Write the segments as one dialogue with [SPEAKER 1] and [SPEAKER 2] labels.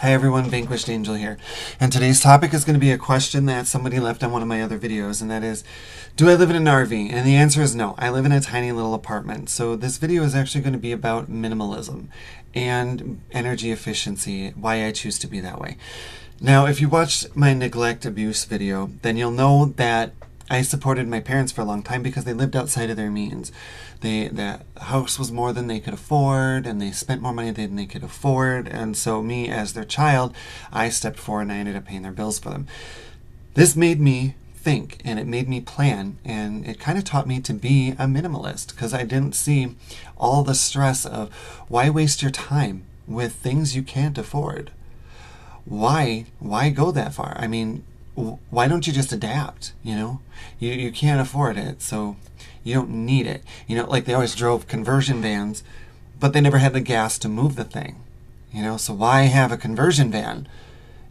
[SPEAKER 1] Hi everyone, Vanquished Angel here. And today's topic is going to be a question that somebody left on one of my other videos, and that is, do I live in an RV? And the answer is no. I live in a tiny little apartment. So this video is actually going to be about minimalism and energy efficiency, why I choose to be that way. Now, if you watched my neglect abuse video, then you'll know that I supported my parents for a long time because they lived outside of their means. The house was more than they could afford, and they spent more money than they could afford. And so me, as their child, I stepped forward and I ended up paying their bills for them. This made me think, and it made me plan, and it kind of taught me to be a minimalist because I didn't see all the stress of why waste your time with things you can't afford. Why go that far? I mean, why don't you just adapt? You can't afford it, so you don't need it. Like they always drove conversion vans, but they never had the gas to move the thing. So why have a conversion van?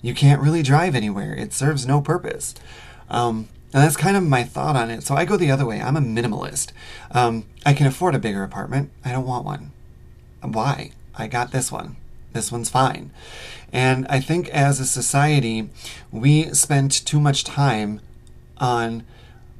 [SPEAKER 1] You can't really drive anywhere. It serves no purpose. And that's kind of my thought on it. So I go the other way. I'm a minimalist. I can afford a bigger apartment. I don't want one. Why? I got this one. This one's fine. And I think as a society, we spend too much time on,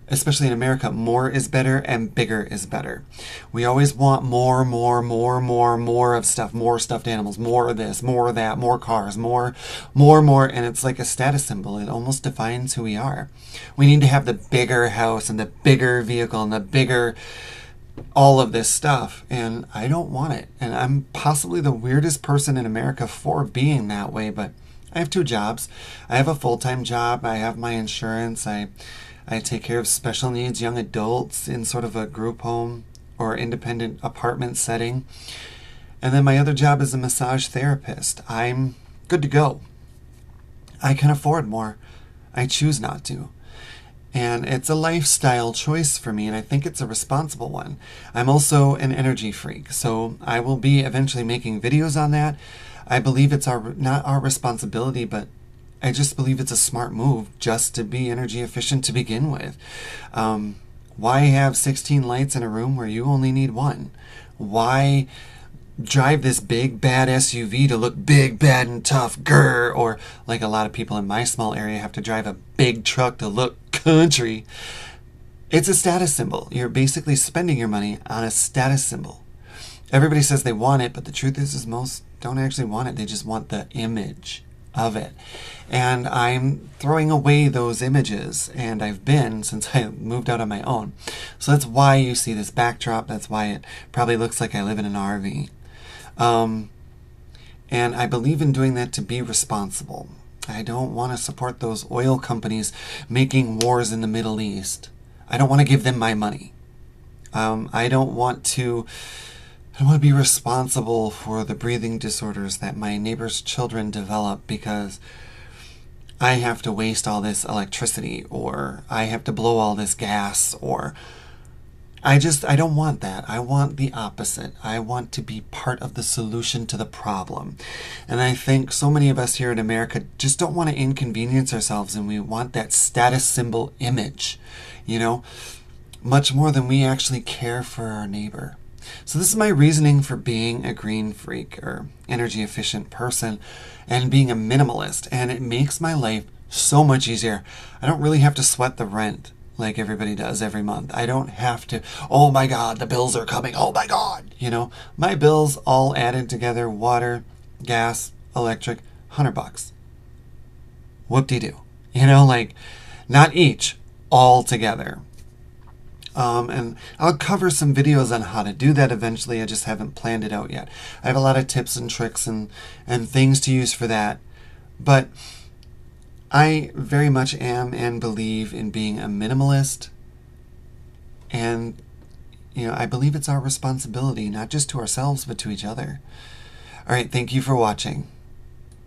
[SPEAKER 1] especially in America, more is better and bigger is better. We always want more of stuff, more stuffed animals, more of this, more of that, more cars, more, and it's like a status symbol. It almost defines who we are. We need to have the bigger house and the bigger vehicle and the bigger all of this stuff, and I don't want it. And I'm possibly the weirdest person in America for being that way, but I have two jobs. I have a full-time job. I have my insurance. I take care of special needs young adults in sort of a group home or independent apartment setting. And then my other job is a massage therapist. I'm good to go. I can afford more. I choose not to. And it's a lifestyle choice for me, and I think it's a responsible one. I'm also an energy freak, so I will be eventually making videos on that. I believe it's not our responsibility, but I just believe it's a smart move just to be energy efficient to begin with. Why have 16 lights in a room where you only need one? Why drive this big bad SUV to look big, bad, and tough, grr, or like a lot of people in my small area have to drive a big truck to look country? It's a status symbol. You're basically spending your money on a status symbol. Everybody says they want it, but the truth is most don't actually want it. They just want the image of it. And I'm throwing away those images, and I've been since I moved out on my own. So that's why you see this backdrop. That's why it probably looks like I live in an RV. And I believe in doing that to be responsible. I don't want to support those oil companies making wars in the Middle East. I don't want to give them my money. I don't want to be responsible for the breathing disorders that my neighbor's children develop because I have to waste all this electricity, or I have to blow all this gas, or I don't want that. I want the opposite. I want to be part of the solution to the problem. And I think so many of us here in America just don't want to inconvenience ourselves, and we want that status symbol image, much more than we actually care for our neighbor. So this is my reasoning for being a green freak or energy efficient person and being a minimalist. And it makes my life so much easier. I don't really have to sweat the rent like everybody does every month. I don't have to, oh my God, the bills are coming. Oh my God. My bills all added together, water, gas, electric, $100. Whoop-de-doo. Not each, all together. And I'll cover some videos on how to do that eventually. I just haven't planned it out yet. I have a lot of tips and tricks and things to use for that. But I very much am and believe in being a minimalist. And, I believe it's our responsibility, not just to ourselves, but to each other. All right, thank you for watching.